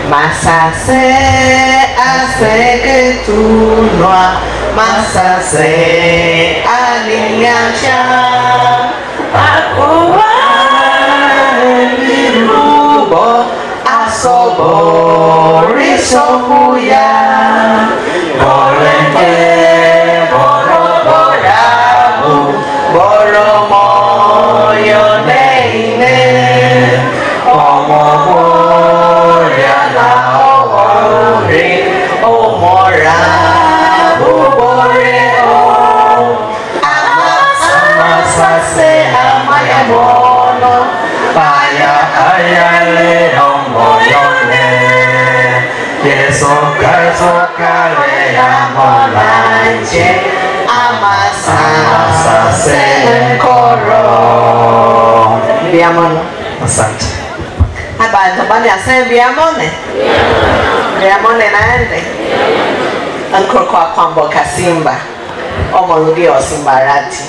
Masase aseke tunwa masase alinyasha akuwa mirubo asobo risokuya boreke boroborabu boromoyo neine Asante. Abantu bali aseme biamone. Biamone naende. Ankor kwa kwambo kasimba. Omoludio simbarati.